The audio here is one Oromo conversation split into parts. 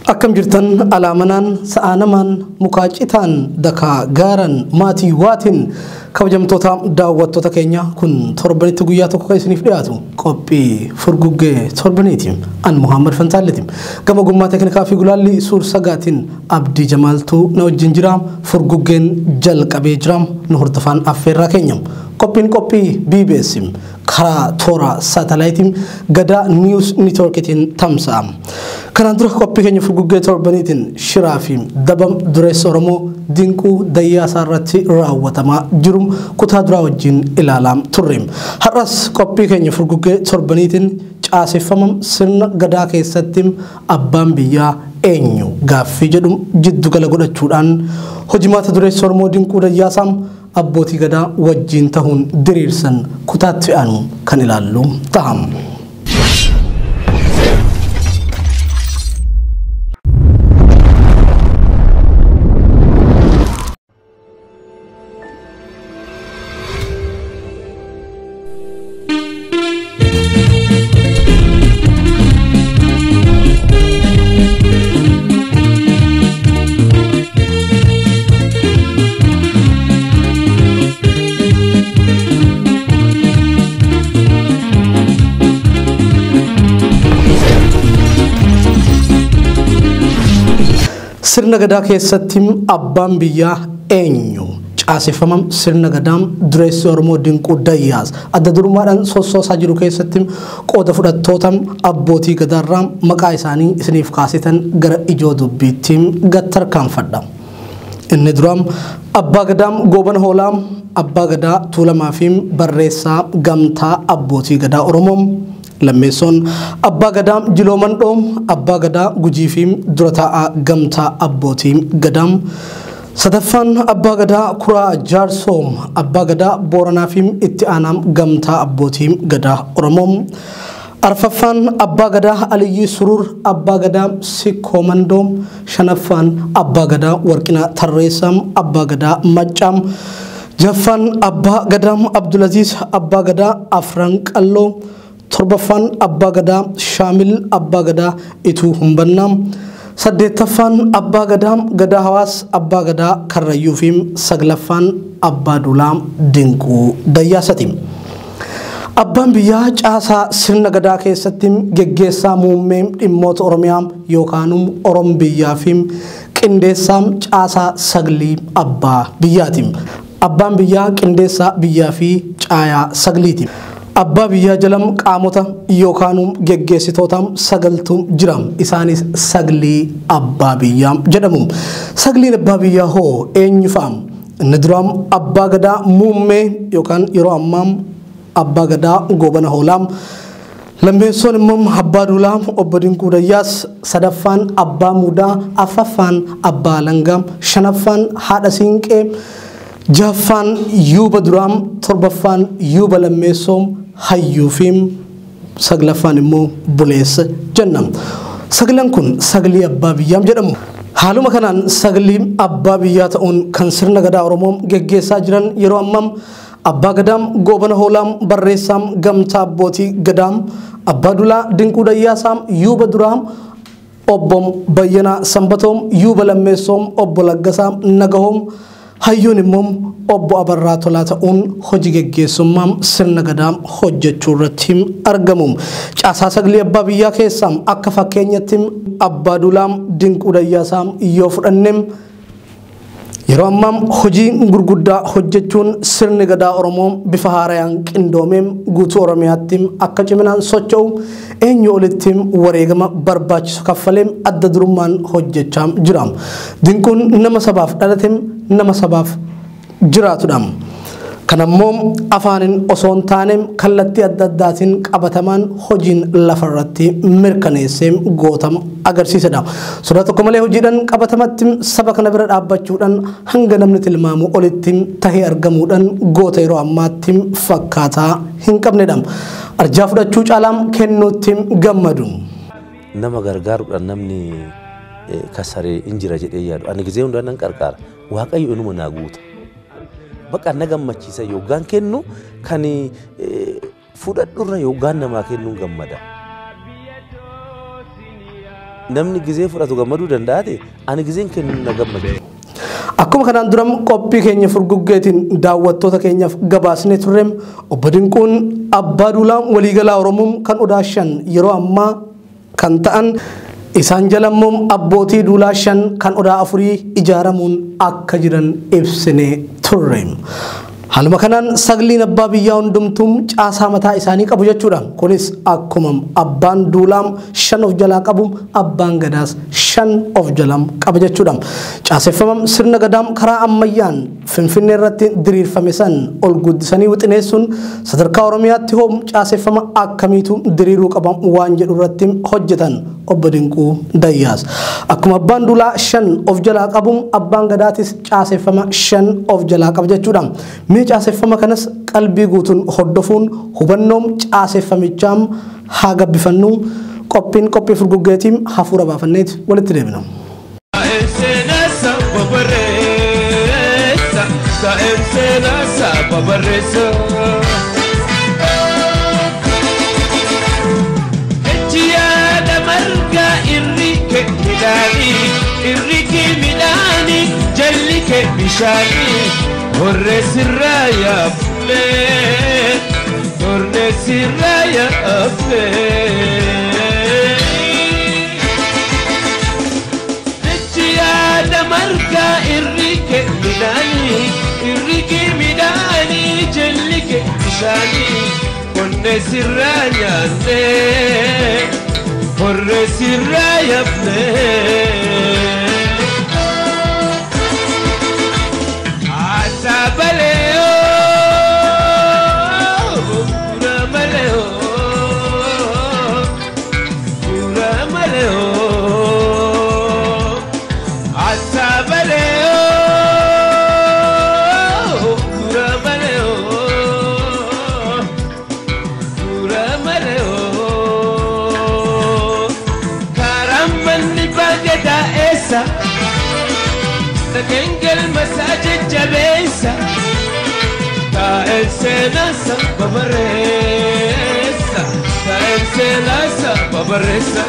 Akkam jirtan alaamanaan sa'aanamaan mukaacitaan dakaa gaaran maatii waatiin kabajamtoota daawwattoota keenya kun torbanitti guyyaa tokko kan isiniif dhiyaatu qophii furguggee torbaniiti an Muhammad Fantaalleeti gama gummaa teknikaa fi gulaalli suur sagaatiin Abdii Jamaaltuu na wajjin jira furguggeen jalqabee jira nu hordofaan affeerraa keenya qophiin qophii BBS karaa toora saatalaayitiin Gadaa News Networkitiin tamsa'a kanaan dura qophii keenya furguggee torbaniitiin shiraa fi dabam dureessa Oromoo dinquu dayyaasaa irratti raawwatamaa jiru kutaa duraa wajjin ilaalaa turre har'as qophii keenya furguggee torbaniitiin caaseffama sirna gadaa keessatti abbaan biyyaa eenyu gaaffii jedhu jiddu gala godhachuudhaan hojimaata dureessa Oromoo dinquu dayyaasaa abbootii gadaa wajjin ta'uun diriirsan kutaatti aanu kan ilaallu ta'am. Sirna gadaa keessatti abbaan biyyaa eenyu caaseffama sirna gadaa dureessa Oromoo dinquu dayyaas adda durummaadhaan sossoosaa jiru keessatti qooda fudhattoota abbootii gadaarraa maqaa isaanii isiniif kaasitan gara ijoo dubbiitti gattarkaanfadha. Inni duraam abbaa gadaa Goobana Hoolaa abbaa gadaa Tuulamaa fi barreessaa gamtaa abbootii gadaa Oromoo lammeessoon abbaa gadaa Jiloo Mandhoom abbaa gadaa Gujii fi durataa gamtaa abbootii gadaa sadaffaan abbaa gadaa Kuraa Jaarsoom abbaa gadaa Booranaa fi itti aanaa gamtaa abbootii gadaa Oromoo arfaffaan abbaa gadaa Aliyyii Surur abbaa gadaa Sikkoo Mandoom shanaffaan abbaa gadaa Warqinaa Tarreessaam abbaa gadaa Maccaam jaffaan abbaa gadaa Abdulaziz abbaa gadaa Afran Qalloo torbaffaan abbaa gadaa Shaamil abbaa gadaa Ituu Humbannaa saddeettaffaan abbaa gadaa Gadaa Hawaas abbaa gadaa Karrayyuu fi saglaffaan abbaa Duulaa Dinquu Dayyaasati. Abbaan biyyaa caasaa sirna gadaa keessatti geggeessaa muummee dhimmoota Oromiyaa yookaan Oromoo biyyaa fi qindeessaa caasaa saglii abbaa biyyaati. Abbaan biyyaa qindeessaa biyyaa fi caayaa sagliiti. Abbaa biyyaa jalam qaamota yookaan geggeessitoota sagaltu jira isaanis saglii abbaa biyyaa jedhamu. Sagliin abbaa biyyaa hoo eenyu fa'a? Inni duraam abbaa gadaa muummee yookaan yeroo ammaa abbaa gadaa Goobana Hoolaa lammeessoon immoo abbaa Duulaa obbo Dinquu Dayyaas sadaffaan abbaa Mudaa afraffaan abbaa Langaa shanaffaan haadha Siinqee jaffaan Yuuba Duraam torbaffaan Yuuba lammeessoom hayyuu fi saglaffaan immoo buleessa jennam. Saglan kun saglii abbaa biyyaa jedhamu. Haaluma kanaan saglii abbaa biyyaa ta'uun kan sirna gadaa Oromoo geggeessaa jiran yeroo ammaa abbaa gadaa Goobana Hoolaa barreessaa gamtaa abbootii gadaa abbaa Duulaa Dinquu Dayyaasaa Yuuba Duraam obbo Bayyanaa Sanbatoom Yuuba lammeessoom obbo Laggasaa Nagahoom hayyuun immoo obbo Abarraa Tolaa ta'uun hojii geggeessummaa sirna gadaa hojjechuu irratti argamu. Caasaa saglii abbaa biyyaa keessaa akka fakkeenyatti abbaa Duulaa Dinquu Dayyaasaa yoo fudhanne yeroo ammaa hojii gurguddaa hojjechuun sirni gadaa Oromoo bifa haarayaan qindoomee guutuu Oromiyaatti akka ciminaan socho'u eenyu olitti wareegama barbaachisu kaffalee adda durummaan hojjechaa jira. Dinquun nama sabaaf dhalate nama sabaaf jiraatudha. Kanammoo afaanin osoo hin taane kallattii adda addaatiin qabatamaan hojiin lafarratti mirkaneessee gootama agarsiisedha. Sodaa tokko malee hojiidhaan qabatamatti saba kana bira dhaabbachuudhaan hanga namni tilmaamu olitti tahee argamuudhaan goota yeroo ammaatti fakkaataa hin qabnedha. Arjaa fudhachuu caalaam kennuutti gammadu. Nama gargaaruudhaan namni kasaree injira jedhee yaadu ani gizee hundaan nan qarqaara waaqayyo inuma naa guuta. Bakka nagammachiisa yookaan kennu kan fudhadhurra yookaan namaa kennuun gammada. namni gizee fudhatu gammaduu danda'ate ani gizeen kennu na gammachiisa. Akkuma kanaan duram qophii keenya furguggeetiin daawwattoota keenyaaf gabaasnee turreem obbo Dinquun abbaa duulaa waliigalaa Oromoo kan Odaa 5 yeroo ammaa kan ta'an isaan jalammoo abbootii duulaa 5 kan Odaa 4 ijaaramuun akka jiran ibsinee turreem. Haluma kanaan sagliin abbaa biyyaa hundumtuu caasaa mataa isaanii qabu jechuudha. Kunis akkuma abbaan duulaam 5 of jalaa qabu abbaan gadaas 5 of jalaa qaba jechuudha. Caaseffamam sirna gadaam karaa ammayyaan Finfinnee irratti diriirfame san ol guddisanii wixineessuun sadarkaa Oromiyaatti hoom caaseffama akkamiitu diriiruu qaba waan jedhu irratti hojjetan obbo Dinquu Dayyaas. Akkuma abbaan duulaa 5 of jalaa qabu abbaan gadaatis caaseffama 5 of jalaa qaba jechuudha. Caaseffama kanas qalbii guutuun hordofuun hubannoom caaseffamichaam haa gabbifannu qophii furguggeetiim hafuura baafanneet walitti deebina. Torre siraya fe, torre siraya fe. Nechia da marca irrike midani, jellike shani. Torre siraya fe, torre siraya fe. Baleo, pura maleo, asa baleo, pura maleo, karaman ni bageda esa. Tengel masajid jabesa ta el senasa babaresa ta el senasa babaresa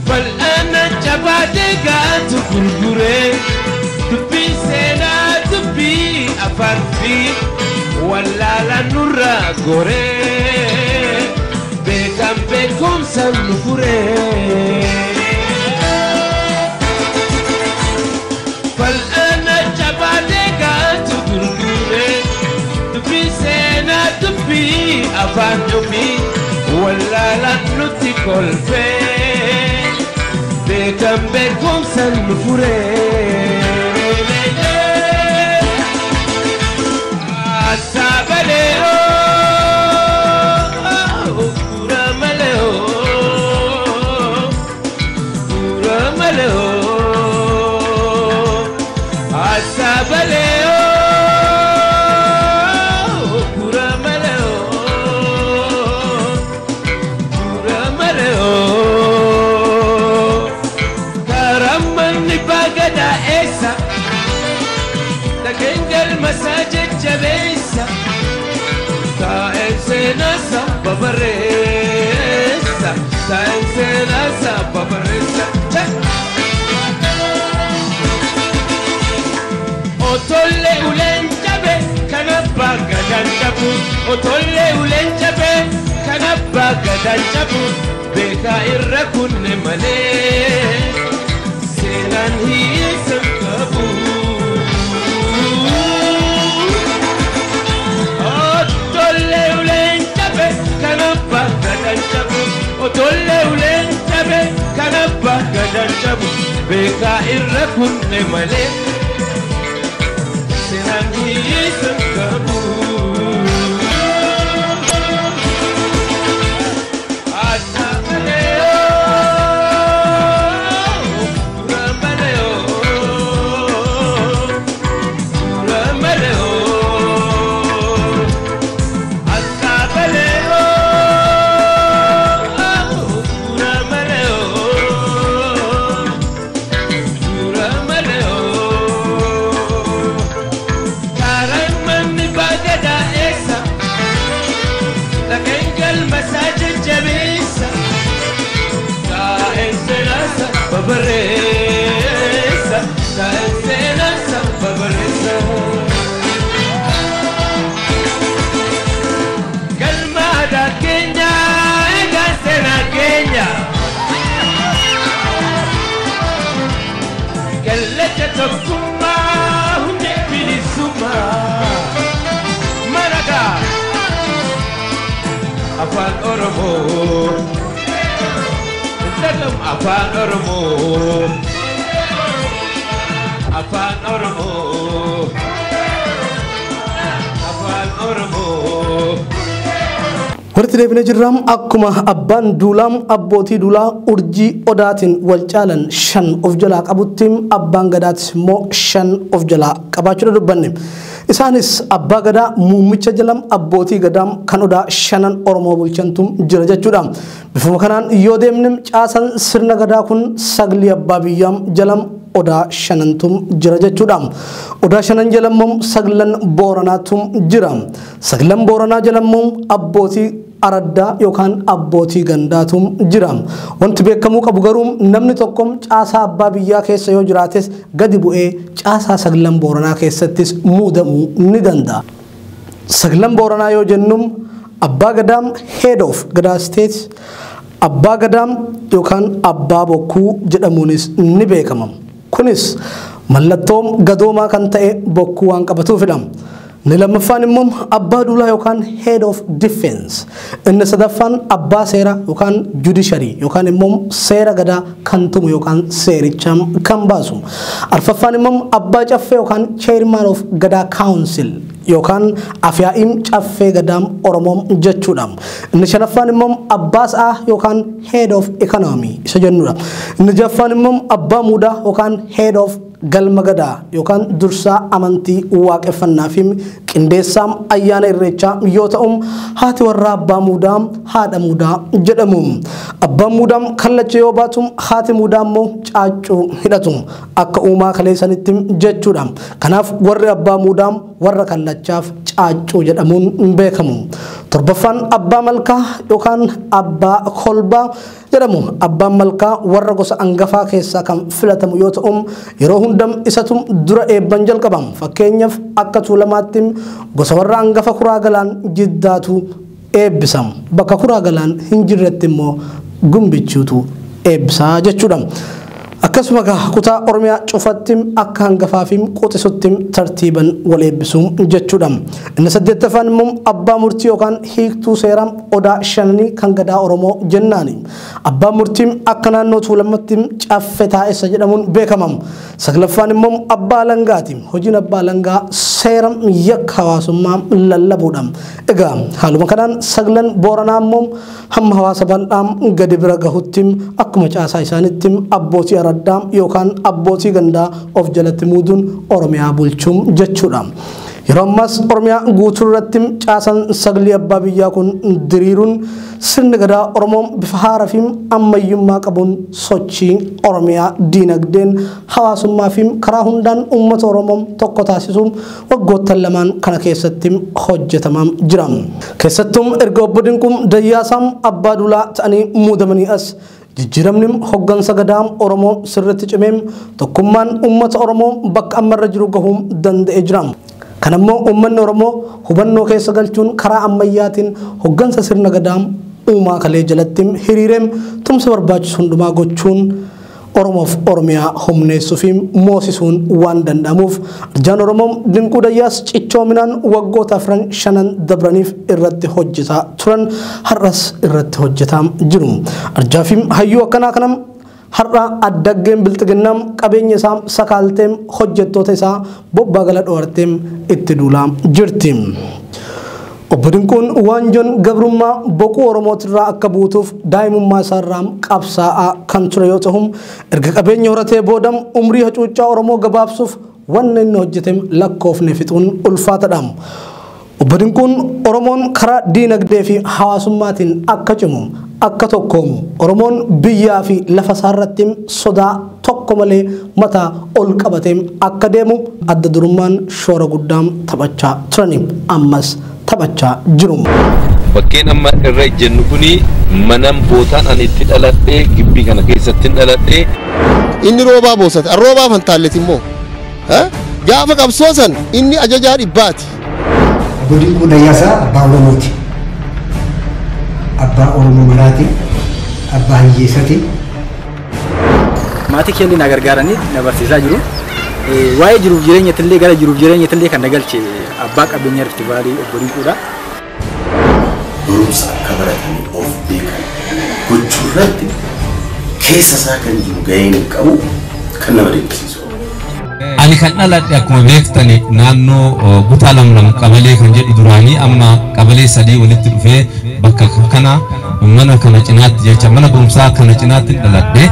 fal ana jabade gatu gurgure tubi sena tubi afarfi walla la nurra gore bekam bekum sanufure فالأنا جبادك تدركوني تبي سينا تبي أفانتمي ولا لا نتي كل فين بكم بكم سنفوري أتابليو كورامليو Baleo, pura maleo, karaman ni bagada esa, tagengel masajid jabesa, ta ensenasa babaresa, ta ensenasa babaresa. Otolle ulen jabe kanabba gadan jabu otolle ulen jabe kanabba gadan jabu beka irra kunne male senan hisan kabu otolle ulen jabe kanabba gadan jabu otolle ulen jabe kanabba gadan jabu beka irra kunne male senan hisan kabu afaan Oromoo Dalam afaan Oromoo Afaan Oromoo Afaan Oromoo Warti deebine jirram akkuma abbaan duulaam abbootii duulaa urjii odaatiin wal caalan 5 of jalaa qabuttiin abbaan gadaatis immoo 5 of jalaa qabaachuu dubbanne. Isaanis abbaa gadaa muummicha jalam abbootii gadaam kan odaa 5 Oromoo bulchantum jira jechuudha. Bifuma kanaan yoo deemnem caasan sirna gadaa kun sagli abbaa biyyaam jalam odaa 5tum jira jechuudha. Odaa 5 jalammoo saglan Booranaatum jira. Saglan Booranaa jalammoo abbootii araddaa yookaan abbootii gandaatum jira. Wanti beekamuu qabu garuu namni tokko caasaa abbaa biyyaa keessa yoo jiraates gadi bu'ee caasaa saglan Booranaa keessattis muudamuu ni danda'a. Saglan Booranaa yoo jennum abbaa gadaam head of gadaa state abbaa gadaam yookaan abbaa bokkuu jedhamuunis ni beekama. Kunis mallattoom gadoomaa kan ta'e bokkuu waan qabatuufidha. Ni lammaffaan immoo abbaa duulaa yookaan head of defense. Inni sadaffaan abbaa seera yookaan judiciary yookaan immoo seera gadaa kan tumu yookaan seericha kan baasu. Arfaffaan immoo abbaa caffee yookaan chairman of gadaa council yookaan afyaa'im caffee gadaam Oromoo jechuudha. Inni shanaffaan immoo abbaa sa'aa yookaan head of economy isa jennuudha. Inni jaffaan immoo abbaa muudaa yookaan head of galma gadaa yookaan dursaa amantii waaqeffannaa fi qindeessaam ayyaana irreechaa yoo ta'u haati warra abbaa muudaa haadha muudaa jedhamu. Abbaan muudaa kallacha yoo baatu haati muudaa immoo caaccuu hidhatu akka uumaa kaleessanitti jechuudha. Kanaaf warri abbaa muudaa warra kallachaaf caaccuu jedhamuun beekamu. Torbaffaan abbaa malkaa yookaan abbaa kolbaa jedhamu. Abbaan malkaa warra gosa angafaa keessaa kan filatamu yoo ta'u yeroo hundam isatum dura eebban jalqabam. Fakkeenyaaf akka tuulamaatti gosa warra angafa kuraa galaan jiddaatu eebbisam. Bakka kuraa galaan hin jirretti immoo gumbichuutu eebbisaa jechuudha. Akkasuma kutaa Oromiyaa cufatti akka hangafaa fi quxisutti tartiiban wal eebbisuu jechuudha. Inni saddeettaffaan immoo abbaa murtii yookaan hiiktuu seeraa odaa 5 kan gadaa Oromoo jennaani. Abbaa murtii akka naannoo tuulamatti caffee taa'essa jedhamuun beekama. Saglaffaan immoo abbaa alangaati. Hojiin abbaa alangaa seera yakka hawaasummaa lallabuudha. Egaa haaluma kanaan saglan Booranaa immoo hamma hawaasa bal'aa gadi bira gahutti akkuma caasaa isaanitti abbootii araddaa yookaan abbootii gandaa of jalatti muuduun Oromiyaa bulchuun jechuudha. Yeroo ammas Oromiyaa guutuu irratti caasan sagli abbaa biyyaa kun diriiruun sirni gadaa Oromoo bifa haaraa fi ammayyummaa qabuun sochii Oromiyaa diinagdeen hawaasummaa fi karaa hundaan uummata Oromoo tokko taasisuun waggoottan lamaan kana keessatti hojjetamaa jira. Keessattuu erga obbo Dinquun Dayyaasaam abbaa duulaa ta'anii muudamanii as jijjiiramni hoggansa gadaa Oromoo sirriitti cimee tokkummaan uummata Oromoo bakka ammarra jiru gahuu danda'ee jira. Kanammoo uummanni Oromoo hubannoo keessa galchuun karaa ammayyaatiin hoggansa sirna gadaa uumaa kalee jalatti hiriireem tumsa barbaachisu hundumaa gochuun Oromoof Oromiyaa humneessuu fi moosisuun waan danda'amuuf arjaan Oromoo Dinquu Dayyaas cichoominaan waggoota 5 dabraniif irratti hojjetaa turan har'as irratti hojjetaa jiru. Arjaa fi hayyuu akkanaa kanam har'a addaggeen bilxiginnaam qabeenya isaa sakaalteem hojjettoota isaa bobbaa gala dhoorteem itti duulaa jirti. Obbo Dinquun waanjoon gabrummaa boquu Oromootirraa akka buutuuf daa'imummaa isaarraa qabsaa'aa kan ture yoo ta'u erga qabeenya horatee boodam umrii hacuuccaa Oromoo gabaabsuuf wanna inni hojjetem lakkoofne fixuun ulfaataadha. Obbo Dinquun Oromoon karaa diinagdee fi hawaasummaatiin akka cimu akka tokkoomu Oromoon biyyaa fi lafa isaarratti sodaa tokko malee mataa ol qabatee akka deemu adda durummaan shoora guddaa taphachaa turani ammas taphachaa jiru. Bakkeen amma irra ejjennu kuni manam bootaan ani itti dhaladhee gibbii kana keessatti dhaladhee inni roobaa boosate arroobaa fantaalleeti immoo gaafa qabsoosan inni ajajaa dhibbaati. Dinquu Dayyaasaa abbaa Oromooti. Abbaa Oromoo maraati. Abbaa hiyyeessati. Maatii keenya na gargaaranii na barsiisaa jiru. Waa'ee jiruuf jireenyattillee gara jiruuf jireenyattillee kan nagalche abbaa qabeenyaa Rift Vaalii obbo Dinquudha. برمس كبرتني أوف بيكا كنت ردي كيس ساكن جوجين كأو كنا مريض بسيسو أنا كان ألاد أكون بيكتني نانو بطالم لم قبلي كان جد دراني أما قبلي سدي ولدت فيه بكا كنا mana kana cinat jecha mana gumsa kana cinat daladde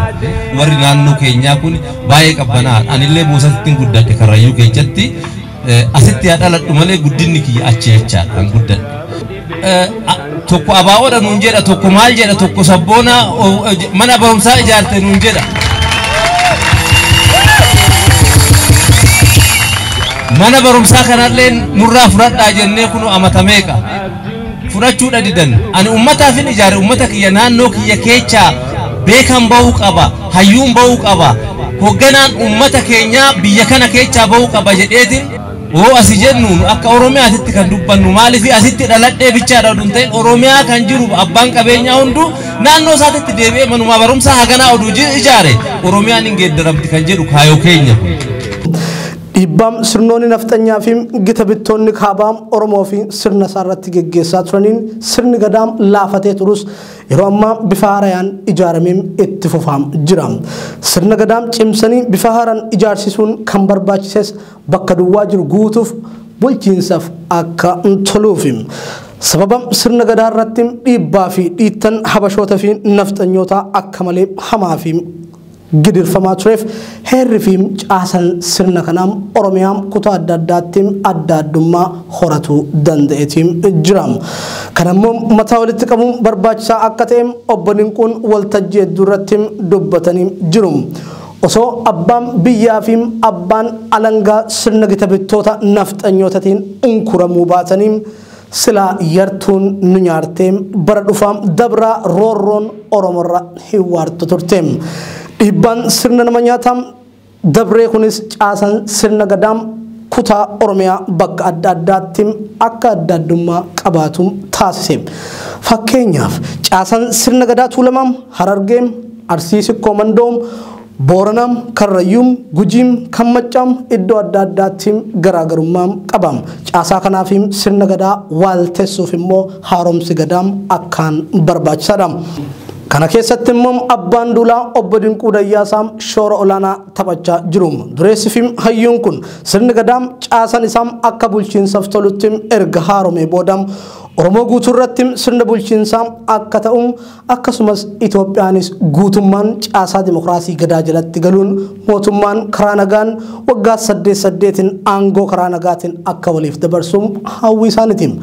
warri nanno keenya kun baay'ee qabana anillee boosatti guddadde karayyuu keessatti asitti daladdu malee guddinni kiyya achi jecha kan guddadde tokko abaawodha nuun jedha tokko maal jedha tokko sabboona mana barumsaa ijaarte nuun jedha mana barumsaa kanallee nurraa fudhadhaa jennee kunu amata meeqa furachuudha didan ani ummataafin ijaare ummata kiyya naannoo kiyya keecha beekan ba'uu qaba hayyuun ba'uu qaba hogganaan ummata keenya biyya kana keecha ba'uu qaba jedheetin oo asi jennu akka oromiyaatti kan dubbannu maaliif asitti dhaladhee bichaadha dunteen oromiyaa kan jiru abbaan qabeenyaa hundu naannoo isaatti deebi'ee manuma barumsaa haganaa oduu ijaare oromiyaan hin geeddaramti kan jedhu kaayoo keenya Ibam sirnoonni naftanyaa fi gita bittoonni kaabaam Oromoo fi sirna isaarratti geggeessaa turaniin sirni gadaam laafatee turus yeroo ammaa bifa haaraan ijaaramee itti fufaam jira. Sirna gadaam cimsanii bifa haaraan ijaarsisuun kan barbaachises bakka duwwaa jiru guutuuf bulchiinsaaf akka toluuf. Sababam sirna gadaa irratti dhiibbaa fi dhiittan habashoota fi naftanyoota akka malee hamaa fi gidirfamaa tureef heerri fi caasan sirna kanaam Oromiyaam kutaa adda addaatti adda addummaa horatu danda'eetiin jira. Kanammoo mataa walitti qabuun barbaachisaa akka ta'e obbo Dinquun waltajjii duratti dubbatanii jiru. Osoo abbaan biyyaa fi abbaan alangaa sirna gita bittoota nafxanyootatiin unkuramuu baatanii sila yartuun nu nyaartee bara dhufaam dabraa roorroon Oromoorra hiwaartu turte. Ibban sirna nama nyaatam dabree kunis caasan sirna gadaam kutaa Oromiyaa bakka adda addaatti akka adda addummaa qabaatu taasise. Fakkeenyaaf caasan sirna gadaa Tuulamaam Harargeem Arsii Sikkoo Mandoom Booranam Karrayyuum Gujiim Kammachaam iddoo adda addaatti garaagarummaa qabam. Caasaa kanaaf sirna gadaa waaltessuuf immoo haaromsi gadaam akkaan barbaachisaadha. Kana keessatti immoo abbaan duulaa obbo Dinquu Dayyaasaam shoora olaanaa taphachaa jiru. Dureessi fi hayyuun kun sirni gadaam caasan isaam akka bulchiinsaaf tolutti erga haaromee boodam Oromoo guutuu irratti sirna bulchiinsaa akka ta'u akkasumas Itoophiyaanis guutummaan caasaa dimokiraasii gadaa jalatti galuun mootummaan karaa nagaan waggaa 8 aangoo karaa nagaatiin akka waliif dabarsuun hawwii isaaniitiin.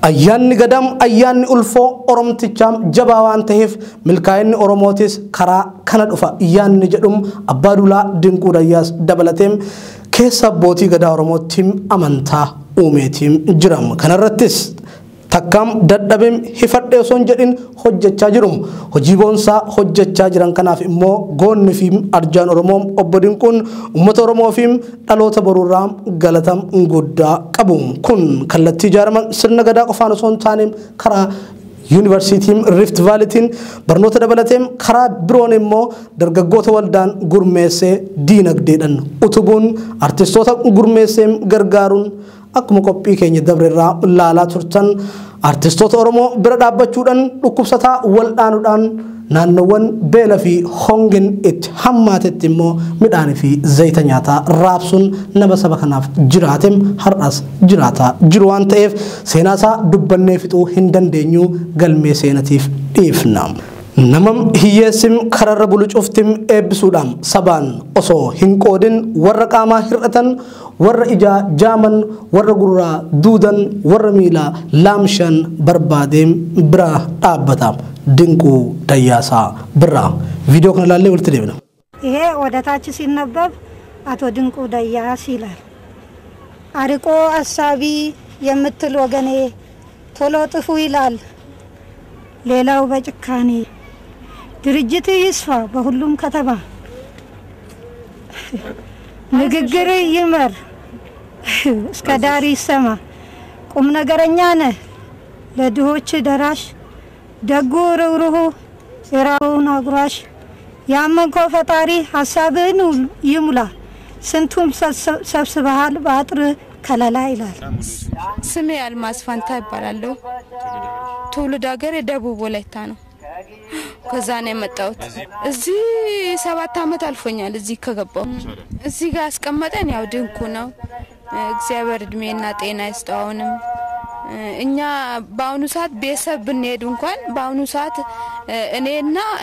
Ayyaanni gadaam ayyaanni ulfoo Oromtichaam jabaa waan ta'eef milkaa'inni Oromootis karaa kana dhufa ayyaanni jedhum abbaa duulaa Dinquu Dayyaas dabalateem keessa abbootii gadaa Oromootiin amantaa uumeetiin jiram. Kanarrattis takkam dadhabem hifadhe osoon jedhin hojjechaa jirum hojii boonsaa hojjechaa jiran kanaaf immoo goonni fi arjaan Oromoo obbo Dinquun uummata Oromoo fi dhaloota boruurraa galatam guddaa qabu. Kun kallattii ijaaraman sirna gadaa qofaan osoon taane karaa Universitiin Rift Valleytiin barnoota dabalateem karaa biroon immoo dargaggoota waldaan gurmeessee diinagdeedhaan utubuun artistoota gurmeesseem gargaaruun akkuma qophii keenya dabrerraa laalaa turtan artistoota Oromoo bira dhaabbachuudhaan dhukkubsataa waldaanuudhaan naannoowwan beela fi hongin itti hammaatetti immoo midhaanii fi zayita nyaataa raabsuun nama saba kanaaf jiraatem har'as jiraataa jiru waan ta'eef seenaasaa dubbannee fixuu hin dandeenyu galmee seenatiif dhiifna. Namam hiyyeessim kararra bulu cuftim eebbisuudhaan sabaan osoo hin qoodin warra qaamaa hir'atan warra ijaa jaaman warra gurraa duudan warra miilaa laamshan barbaadeem bira dhaabbata. Dinquu Dayyaasaa bira ቪዲዮ kana laallee walitti deebina. ይሄ ወደታች ሲነበብ አቶ ድንቁ ደያስ ይላል። አርቆ አሳቢ የምትል ወገኔ ቶሎ ጥፉ ይላል ሌላው በጭካኔ ድርጅት ይስፋ በሁሉም ከተማ ንግግር ይመር እስከ ዳር ይሰማ ቁም ነገረኛ ነህ ለድሆች ደራሽ ደጉ ርህሩህ የራውን አጉራሽ ያመንከው ፈጣሪ ሐሳብህን ይሙላ ስንቱም ሰብስበሃል በአጥር ከለላ ይላል። ስሜ አልማዝ ፋንታ ይባላል። ትውልድ ሀገር ደቡብ ወላይታ ነው ከዛ ነው የመጣሁት እዚህ 7 አመት አልፎኛል እዚህ ከገባው እዚህ ጋር አስቀመጠን ያው ድንኩ ነው እግዚአብሔር እድሜና ጤና ይስጣውንም እኛ ባውኑ ሰዓት ቤተሰብ ብንሄድ እንኳን ባውኑ ሰዓት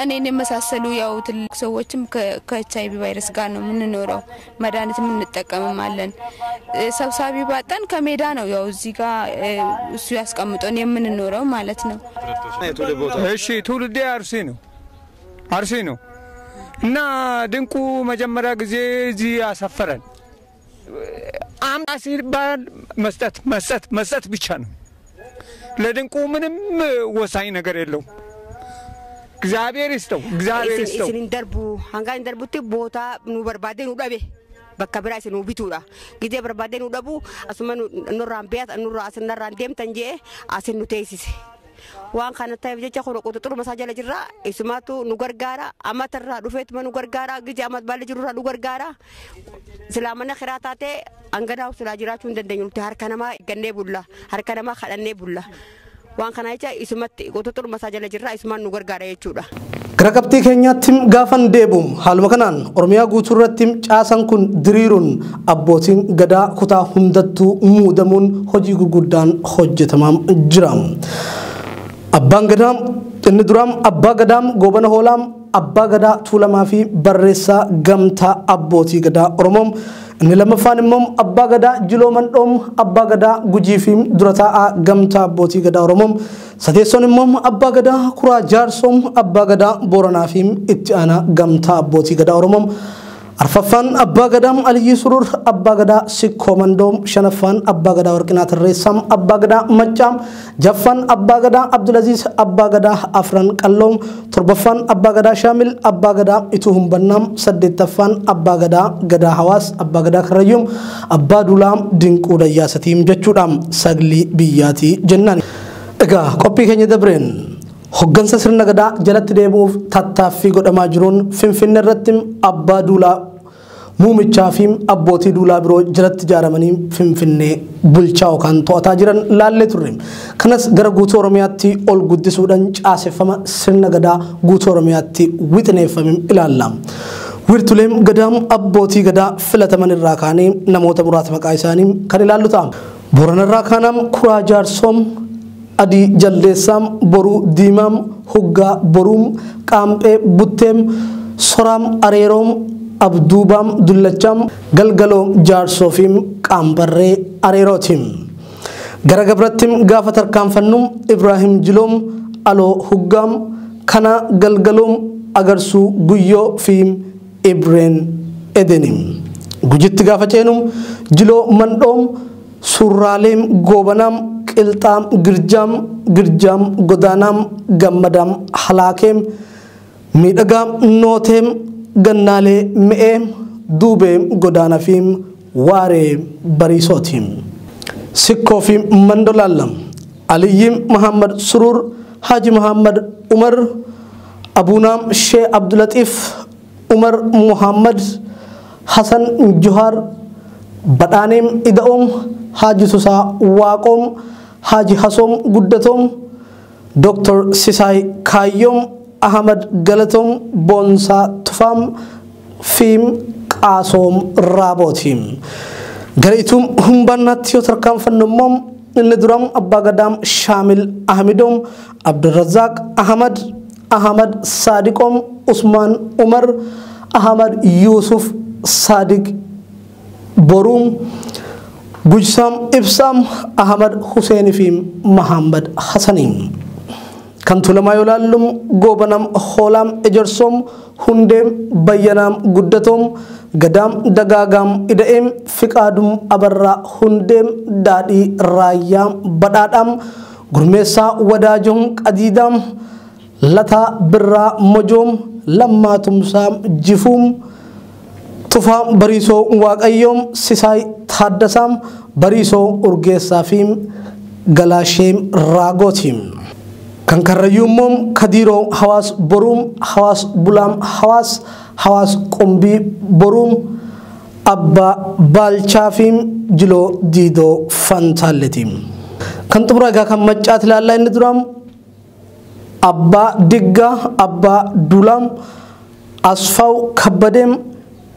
እኔን የመሳሰሉ ያው ትልቅ ሰዎችም ከኤችአይቪ ቫይረስ ጋር ነው ምንኖረው መድኃኒት ምንጠቀምም አለን ሰብሳቢ ባጣን ከሜዳ ነው ያው እዚህ ጋር እሱ ያስቀምጠን የምንኖረው ማለት ነው እሺ ትውልዴ አርሲ ነው እና ድንቁ መጀመሪያ ጊዜ እዚህ ያሰፈረን አምናሲር ባል መስጠት ብቻ ነው ለድንቁ ምንም ወሳኝ ነገር የለው እግዚአብሔር ይስጠው እሲን ደርቡ አንጋን ደርቡት ቦታ ኑ በርባዴን ውዳቤ በከብራ ሲኑ ቢቱራ ጊዜ በርባዴን ውዳቡ አስመኑ ኑራን ቢያት ኑራ አስነራን ደምተን ጄ አስኑ ተይሲስ waan kana ta'eef jecha kono qutuxuru masajala jirra isumatu nu gargaara amatarra dhufeet manu gargaara gije amat balle jirurra nu gargaara silaamana khiraataate angadaw sila jiraachuu dandeenyu harka nama gannee bulla harka nama khadannee bulla waan kana jecha isumatti qutuxuru masajala jirra isumaan nu gargaara jechuudha gara qabxii keenyaattim gaafan deebum haaluma kanaan oromiyaa guutuurrattim caasan kun diriiruun abbootiin gadaa kutaa hundattuu muudamuun hojii gurguddaan hojjetamaa jira Abbaan Gadaam inni duraam Abbaa Gadaam Goobana Hoolaam Abbaa Gadaa Tuulamaa fi barreessaa gamtaa abbootii gadaa Oromoom inni lammaffaan immoo Abbaa Gadaa Jiloo Mandhoom Abbaa Gadaa Gujii fi dura taa'aa gamtaa abbootii gadaa Oromoom sadeessoon immoo Abbaa Gadaa Kuraa Jaarsoom Abbaa Gadaa Booranaa fi itti aanaa gamtaa abbootii gadaa Oromoom arfaffaan Abbaa Gadaam Aliyyi Surur Abbaa Gadaa Sikkoo Mandoom shanaffaan Abbaa Gadaa Warqinaa Tarreessaam Abbaa Gadaa Maccaam jaffaan Abbaa Gadaa Abdulaziz Abbaa Gadaa Afran Qalloom torbaffaan Abbaa Gadaa Shaamil Abbaa Gadaa Ituu Humbannaam saddeettaffaan Abbaa Gadaa Gadaa Hawaas Abbaa Gadaa Karrayyuum Abbaa Dulaam Dinquu Dayyaasatiim jechuudhaan saglii biyyaatii jennaan egaa qophii keenya dabreen hoggansa sirna gadaa jalatti deemuuf tattaaffii godhamaa jiruun Finfinnee irratti Abbaa Duulaa muumichaa fi abbootii duulaa biroo jalatti ijaaramanii Finfinnee bulchaa yookaan to'ataa jiran laallee turre kanas gara guutuu Oromiyaatti ol guddisuudhaan caaseffama sirna gadaa guutuu Oromiyaatti wixineeffame ilaalla wirtuleem gadaam abbootii gadaa filataman irraa kaanee namoota muraasa maqaa isaanii kan ilaallu ta'a Boorana irraa kaanam Kuraa Jaarsoom Adii Jaldeessaam Boruu Diimaam Huggaa Boruum Qaampee Butteem Soraam Areeroom Abduubaam Dullachaam Galgaloom Jaarsoofiim Qaambarree Areerootiim gara gabrattiim gaafa tarkaanfannum Ibraahim Jiloom Aloo Huggaam Kana Galgaloom Agarsuu Guyyoo fi Ibreen Edeniim gujitti gaafa ceenum Jiloo Mandhoom Surraaleem Goobanaam Qilxaam Girjaam Godaanaam Gammadaam Halaakeem Miidhagaam Nooteem Gannaalee Me'eem Duubeem Godaanafiim Waaree Bariisootiim Sikkoo fi Mandolaallam Aliyyiim Muhammad Surur Haji Muhammad Umar Abuunaam Shee Abdulatiif Umar Muhammad Hasan Juhar Badhaaneem Ida'oom Haji Tusaa Waaqoom Haji Hasoom Guddatoom Dr. Sisaay Kaayyoom Ahmad Galatoom Boonsaa Tufaam Fiim Qaasoom Raabootiim Gariituum Humbannaatti yoo tarkaanfannummoom inni duraam Abbaa Gadaam Shaamil Ahmidoom Abdurrazzaaq Ahmad Saadiqoom Usmaan Umar Ahmad Yuusuf Saadiq Boruum Gujsaam Ibsaam Ahmad Hussein fi Muhammad Hassaniim kan Tuulamaa yoo laallum Goobanam Hoolaam Ejersoom Hundeem Bayyanaam Guddatoom Gadaam Dagaagaam Ida'eem Fiqaadum Abarraa Hundeem Daadhii Raayyaam Badhaadhaam Gurmeessaa Wadaajoom Qadiidaam Lataa Birraa Mojoom Lammaa Tumsaam Jifuum Tufaa Bariisoo Waaqayyoom Sisaay Taaddasaam Bariisoo Urgeessaa fi Galaasheem Raagootiim kan Karrayyuummoom Kadiiroo Hawaas Boruum Hawaas Bulaam Hawaas Qumbii Boruum Abbaa Baalchaa fi Jiloo Diidoo Fantaalleetiim kan xumuraa egaa kan Maccaat ilaallaa inni duraam Abbaa Diggaa, Abbaa Dulam, Asfaw Kabbadem,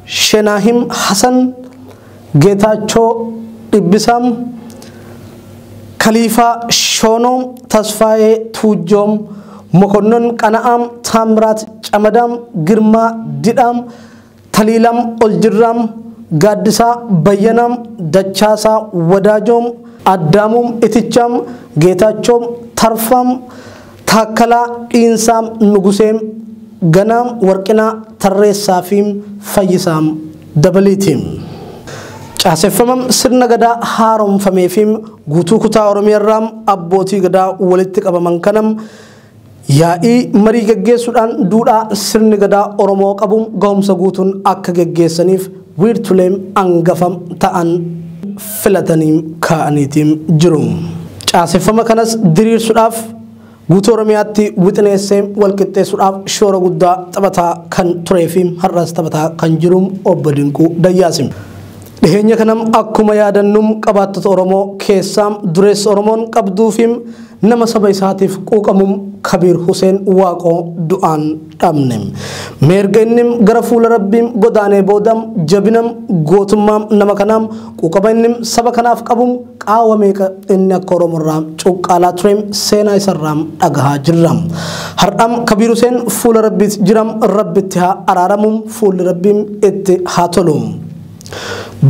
Shenahim Hassan, Geetaachoo Dhibbisam, Khalifa Shonom, Tasfaayee Tuujjoom, Mokonnon Qana'aam, Taamiraat Camadam, Girmaa Didhaam, Taliilam Oljirraam, Gaaddisaa Bayyanam, Dachaasaa Wadaajoom, Addaamum Itichaam, Geetaachoo Tarfam, Taakkalaa Dhiinsaam Nuguseem, Ganaam Warqinaa Tarreessaafiim Fayyisaam Dabaliitiim. Caaseffamam sirna gadaa haaromfameefiim guutuu kutaa Oromiyaarraam abbootii gadaa walitti qabaman kanam yaa'ii marii geggeessuudhaan duudhaa sirni gadaa Oromoo qabuun gahumsa guutuun akka geggeessaniif wiirtuleem angafam ta'an filatanii kaa'aniitiin jiru. Caaseffama kanas diriirsuudhaaf guutuu Oromiyaatti wixineessee walqixxeessuudhaaf shoora guddaa taphataa kan tureefi har'as taphataa kan jiru obbo Dinquu Dayyaasim. Dhiheenya kanam akkuma yaadannum qabaattota Oromoo keessaam dureessa Oromoon qabduufiim nama saba isaatiif quuqamum Kabiir Huseen Waaqoo du'aan dhabne. Meerga innim gara fuula Rabbiim godaanee boodam jabinam gootummaam nama kanaam quuqama innim saba kanaaf qabum qaawwa meeqa inni akka Oromoorraa cuqqaalaa tureem seenaa isarraam dhagahaa jirram. Har'am Kabiir Huseen fuula Rabbiitti jiram Rabbitti haa araaramum fuulli Rabbiim itti haa tolum.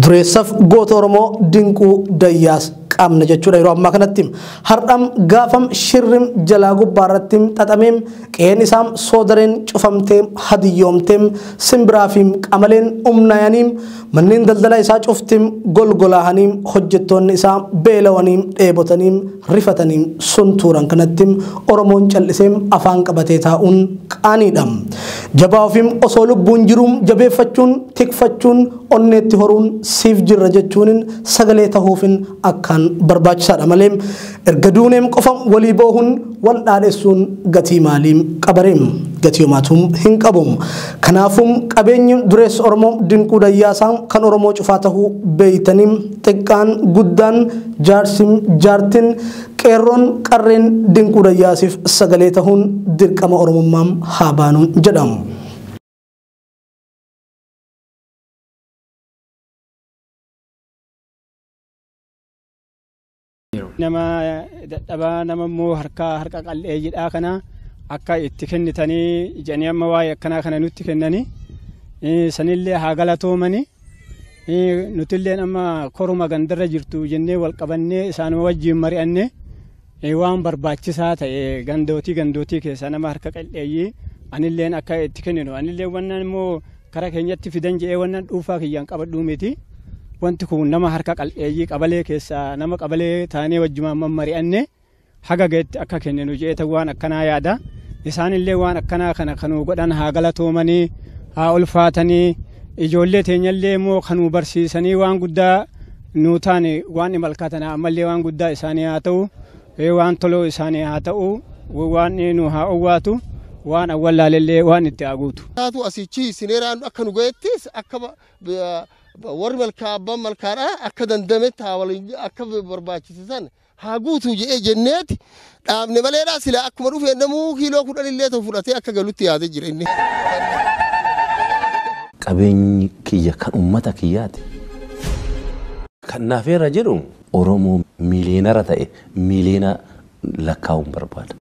Dureessaf goota Oromoo Dinquu Dayyaas qaamna jechuudha yeroo ammaa kanatti har'am gaafam shirrim jalaa gubbaarrattim xaxameem qe'een isaam soodareen cufamteem hadiyyoomteem simbiraafiim qamaleen umnaayaniim manneen daldala isaa cuftim golgolaahaniim hojjettoonni isaa beelawaniim dheebotaniim rifataniim suntuuran kanattim Oromoon calliseem afaan qabatee taa'uun qaaniidham. Jabaa ofiim osoo lubbuun jiruum jabeeffachuun tikfachuun onneetti horuun siif jirra jechuunin sagalee tahuufin akkaan barbaachisaadha malee erga duuneem qofam walii boohuun wal dhaadheessuun gatii maaliim qabareem gatii homaatum hin qabum. Kanaafum qabeenyi dureessa Oromoo Dinquu Dayyaasaa kan Oromoo cufaa tahuu beeytaniim xiqqaan guddaan jaarsim jaartin qeerroon qarreen Dinquu Dayyaasiif sagalee tahuun dirqama Oromummaam haa baanuun jedhamu. Nama dadhabaa nama immoo harka qal'eeyyiidhaa kana akka itti kennitanii ijanii amma waa'ee akkanaa kana nutti kennanii sanillee haa galatoomanii nutillee amma koruma gandarra jirtu jennee wal qabannee isaanuma wajjin mari'annee waan barbaachisaa ta'e gandootii keessa nama harka qal'eeyyii anilleen akka itti kenninu anillee wannan immoo karaa keenyatti fidan jedhee wannan dhuunfaa kiyyaan qabadhuu miti. Wanti kun nama harka qal'eeyyii qabalee keessa nama qabalee taanee wajjumaan mari'annee haga geetti akka kenninu jeeta waan akkanaa yaada. Isaanillee waan akkanaa kana kanuu godhan haa galatoomanii haa ulfaatanii ijoollee teenyallee immoo kanuu barsiisanii waan guddaa nuu taane waan imalkaatana ammallee waan guddaa isaanii haa ta'u waan toloo isaanii haa ta'u waan nu haa owwaatu waan awwallaalellee waan itti aguutu. Taatu asichi sineeraan akka nu gahettis akka warri malkaa abbaan malkaadhaa akka dandametti haa waliin akka barbaachisan haa guutuu jedhee jenneeti dhaabne maleedhaa sila akkuma dhufee namuu kiiloo 10 illee ta'u fudhatee akka galutti yaadee jira inni. Qabeenyi kiyya kan uummata kiyyaati. Kan naafeera jedhu Oromoo miiliyoonara ta'e miiliyoona lakkaa'uun barbaada.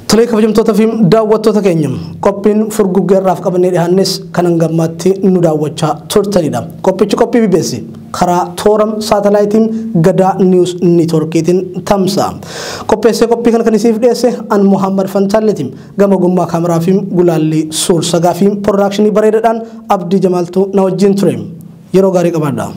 Tolee kabajamtoota fi daawwattoota keenya qophiin furguggeerraaf qabannee dhiyaannes kan hangammaatti nu daawwachaa turtanidha. Qophichi qophii BBC karaa tooram saatalaayitiin Gadaa Niwus Niitworkiitiin tamsa'a. Qopheessee qophii kana kan isiif dhiyeesse an Muhammad Fantaalleetiin gama gummaa kaameraa fi gulaallii suur sagaa fi piroodakshinii bareedaadhaan Abdii Jamaaltuu na wajjin ture. Yeroo gaarii qabaadha.